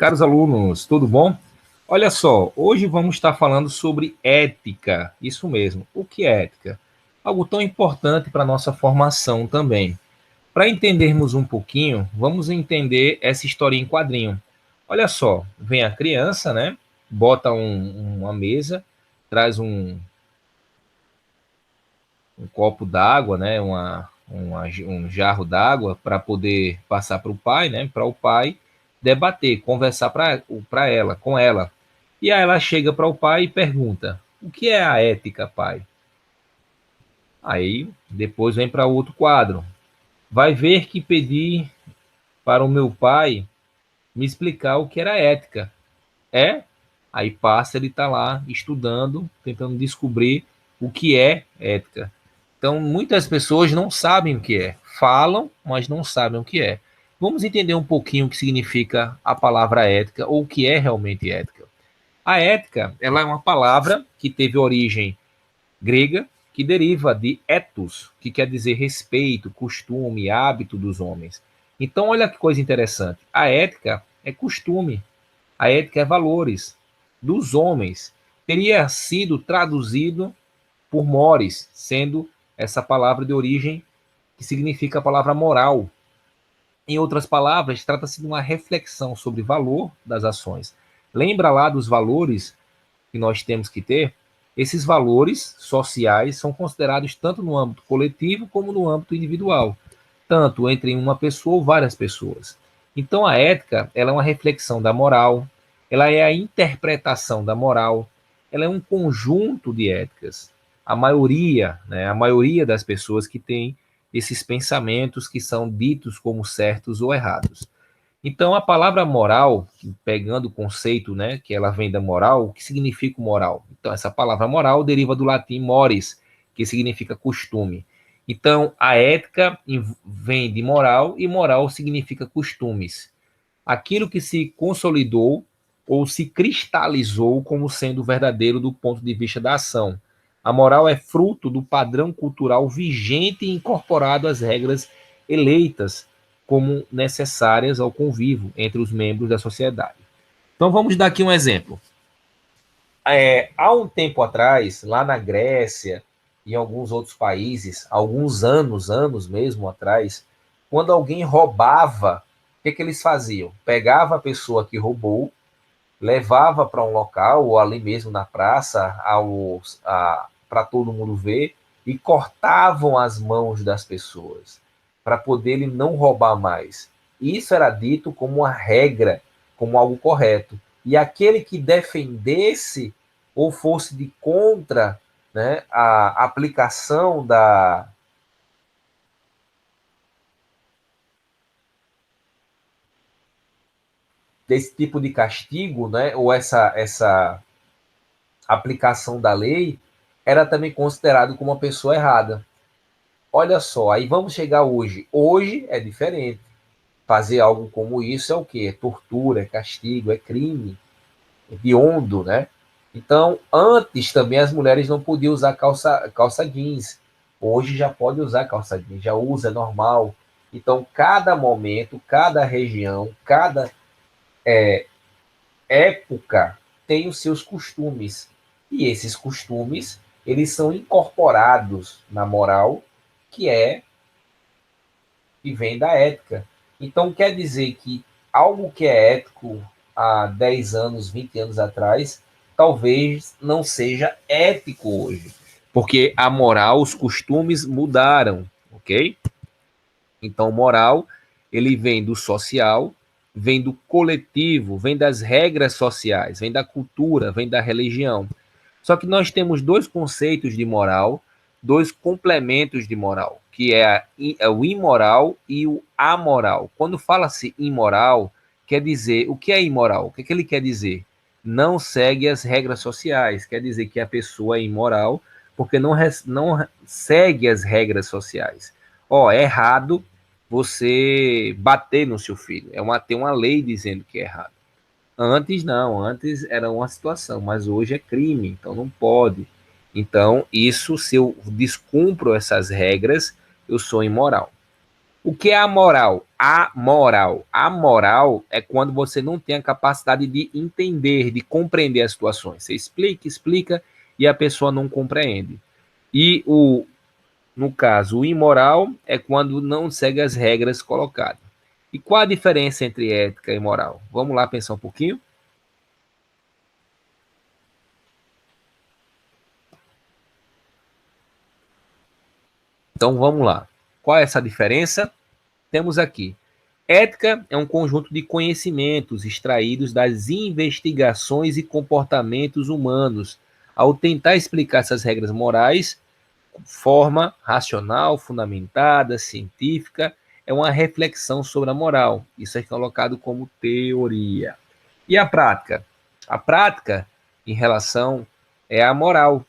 Caros alunos, tudo bom? Olha só, hoje vamos estar falando sobre ética. Isso mesmo. O que é ética? Algo tão importante para a nossa formação também. Para entendermos um pouquinho, vamos entender essa historinha em quadrinho. Olha só, vem a criança, né? Bota uma mesa, traz um copo d'água, né? Um jarro d'água para poder passar para o pai, né? Para o pai debater, conversar para ela, com ela. E aí ela chega para o pai e pergunta: o que é a ética, pai? Aí depois vem para outro quadro. Vai ver que pedi para o meu pai me explicar o que era ética. É? Aí passa, ele está lá estudando, tentando descobrir o que é ética. Então, muitas pessoas não sabem o que é. Falam, mas não sabem o que é. Vamos entender um pouquinho o que significa a palavra ética ou o que é realmente ética. A ética, ela é uma palavra que teve origem grega, que deriva de ethos, que quer dizer respeito, costume, hábito dos homens. Então, olha que coisa interessante. A ética é costume, a ética é valores dos homens. Teria sido traduzido por mores, sendo essa palavra de origem que significa a palavra moral. Em outras palavras, trata-se de uma reflexão sobre o valor das ações. Lembra lá dos valores que nós temos que ter? Esses valores sociais são considerados tanto no âmbito coletivo como no âmbito individual, tanto entre uma pessoa ou várias pessoas. Então a ética, ela é uma reflexão da moral, ela é a interpretação da moral, ela é um conjunto de éticas. A maioria das pessoas que tem esses pensamentos que são ditos como certos ou errados. Então, a palavra moral, pegando o conceito, né, que ela vem da moral, o que significa moral? Então, essa palavra moral deriva do latim mores, que significa costume. Então, a ética vem de moral e moral significa costumes. Aquilo que se consolidou ou se cristalizou como sendo verdadeiro do ponto de vista da ação. A moral é fruto do padrão cultural vigente e incorporado às regras eleitas como necessárias ao convívio entre os membros da sociedade. Então vamos dar aqui um exemplo. Há um tempo atrás, lá na Grécia e em alguns outros países, alguns anos mesmo atrás, quando alguém roubava, o que eles faziam? Pegava a pessoa que roubou, levava para um local, ou ali mesmo na praça, para todo mundo ver, e cortavam as mãos das pessoas, para poder ele não roubar mais. Isso era dito como uma regra, como algo correto. E aquele que defendesse ou fosse de contra, né, a aplicação desse tipo de castigo, né, ou essa aplicação da lei, era também considerado como uma pessoa errada. Olha só, aí vamos chegar hoje. Hoje é diferente. Fazer algo como isso é o quê? É tortura, é castigo, é crime, é hediondo, né? Então, antes também as mulheres não podiam usar calça jeans. Hoje já pode usar calça jeans, já usa, é normal. Então, cada momento, cada região, cada época tem os seus costumes. E esses costumes, eles são incorporados na moral, que é que vem da ética. Então, quer dizer que algo que é ético há 10 anos, 20 anos atrás, talvez não seja ético hoje. Porque a moral, os costumes mudaram, ok? Então, moral, ele vem do social, vem do coletivo, vem das regras sociais, vem da cultura, vem da religião. Só que nós temos dois conceitos de moral, dois complementos de moral, que é o imoral e o amoral. Quando fala-se imoral, quer dizer, o que é imoral? O que ele quer dizer? Não segue as regras sociais, quer dizer que a pessoa é imoral porque não segue as regras sociais. Ó, é errado você bater no seu filho. Tem uma lei dizendo que é errado. Antes não, antes era uma situação, mas hoje é crime, então não pode. Então, isso, se eu descumpro essas regras, eu sou imoral. O que é a moral? A moral. A moral é quando você não tem a capacidade de entender, de compreender as situações. Você explica, explica e a pessoa não compreende. E no caso, o imoral é quando não segue as regras colocadas. E qual a diferença entre ética e moral? Vamos lá pensar um pouquinho? Então vamos lá. Qual é essa diferença? Temos aqui. Ética é um conjunto de conhecimentos extraídos das investigações e comportamentos humanos. Ao tentar explicar essas regras morais, forma racional, fundamentada, científica, é uma reflexão sobre a moral. Isso é colocado como teoria. E a prática? A prática, em relação, é a moral.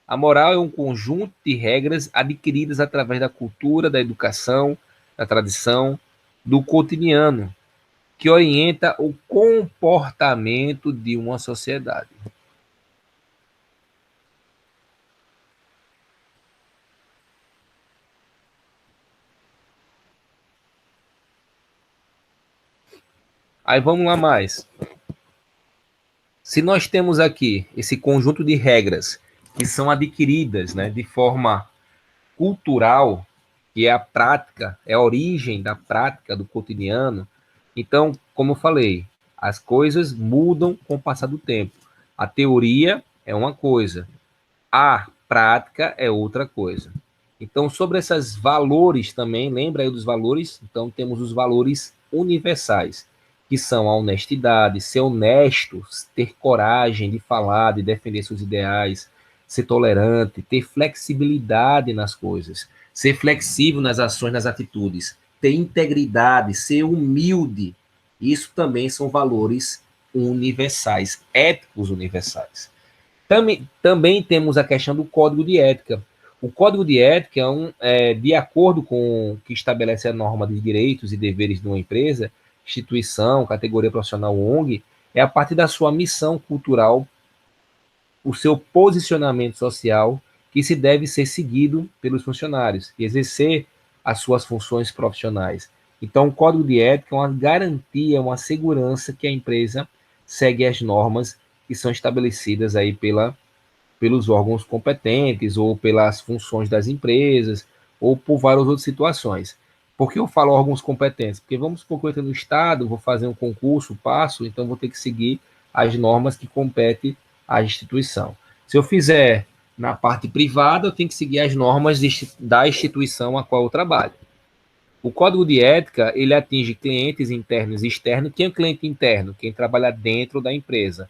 A moral é um conjunto de regras adquiridas através da cultura, da educação, da tradição, do cotidiano, que orienta o comportamento de uma sociedade. Aí vamos lá mais. Se nós temos aqui esse conjunto de regras que são adquiridas, né, de forma cultural, que é a prática, é a origem da prática do cotidiano, então, como eu falei, as coisas mudam com o passar do tempo. A teoria é uma coisa, a prática é outra coisa. Então, sobre esses valores também, lembra aí dos valores? Então, temos os valores universais, que são a honestidade, ser honesto, ter coragem de falar, de defender seus ideais, ser tolerante, ter flexibilidade nas coisas, ser flexível nas ações, nas atitudes, ter integridade, ser humilde. Isso também são valores universais, éticos universais. Também temos a questão do código de ética. O código de ética de acordo com o que estabelece a norma de direitos e deveres de uma empresa, instituição, categoria profissional ONG, é a partir da sua missão cultural, o seu posicionamento social, que se deve ser seguido pelos funcionários e exercer as suas funções profissionais. Então, o código de ética é uma garantia, uma segurança que a empresa segue as normas que são estabelecidas aí pelos órgãos competentes, ou pelas funções das empresas, ou por várias outras situações. Por que eu falo órgãos competentes? Porque vamos supor que eu estou no Estado, vou fazer um concurso, passo, então vou ter que seguir as normas que competem à instituição. Se eu fizer na parte privada, eu tenho que seguir as normas da instituição a qual eu trabalho. O código de ética, ele atinge clientes internos e externos. Quem é o cliente interno? Quem trabalha dentro da empresa.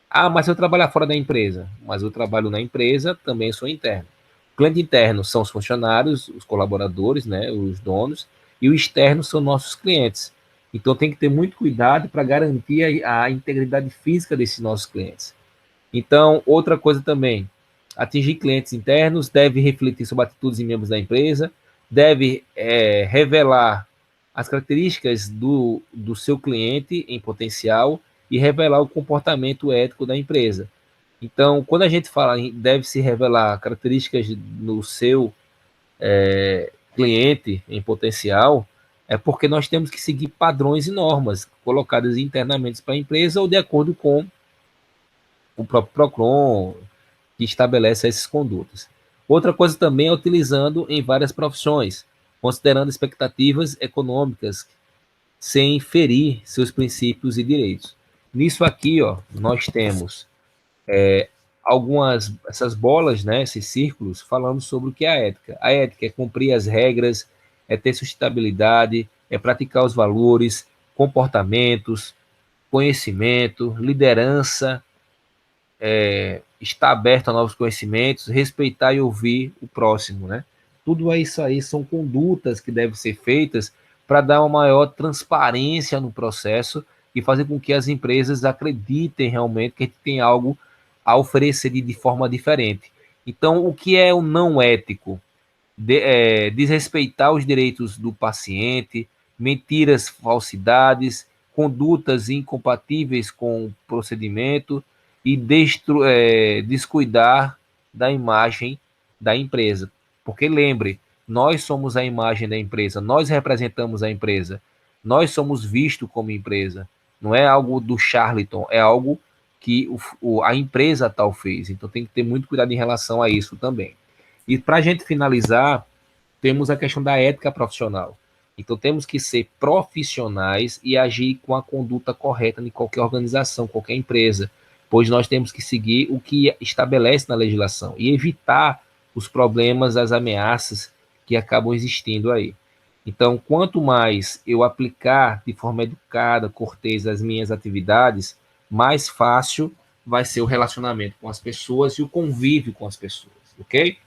Ah, mas se eu trabalhar fora da empresa, mas eu trabalho na empresa, também sou interno. O cliente interno são os funcionários, os colaboradores, né, os donos, e o externo são nossos clientes. Então tem que ter muito cuidado para garantir a integridade física desses nossos clientes. Então, outra coisa também, atingir clientes internos deve refletir sobre atitudes e membros da empresa, deve revelar as características do seu cliente em potencial e revelar o comportamento ético da empresa. Então, quando a gente fala em deve se revelar características no seu cliente em potencial, é porque nós temos que seguir padrões e normas colocadas internamente para a empresa ou de acordo com o próprio PROCON, que estabelece essas condutas. Outra coisa também é utilizando em várias profissões, considerando expectativas econômicas, sem ferir seus princípios e direitos. Nisso aqui, ó, nós temos algumas essas bolas, né, esses círculos, falando sobre o que é a ética. A ética é cumprir as regras, é ter sustentabilidade, é praticar os valores, comportamentos, conhecimento, liderança, estar aberto a novos conhecimentos, respeitar e ouvir o próximo, né? Tudo isso aí são condutas que devem ser feitas para dar uma maior transparência no processo e fazer com que as empresas acreditem realmente que a gente tem algo a oferecer de forma diferente. Então, o que é o não ético? Desrespeitar os direitos do paciente, mentiras, falsidades, condutas incompatíveis com o procedimento e descuidar da imagem da empresa. Porque lembre, nós somos a imagem da empresa, nós representamos a empresa, nós somos vistos como empresa. Não é algo do Charlton, é algo que a empresa tal fez. Então tem que ter muito cuidado em relação a isso também. E para a gente finalizar, temos a questão da ética profissional. Então temos que ser profissionais e agir com a conduta correta em qualquer organização, qualquer empresa, pois nós temos que seguir o que estabelece na legislação e evitar os problemas, as ameaças que acabam existindo aí. Então, quanto mais eu aplicar de forma educada, cortês as minhas atividades, mais fácil vai ser o relacionamento com as pessoas e o convívio com as pessoas, ok?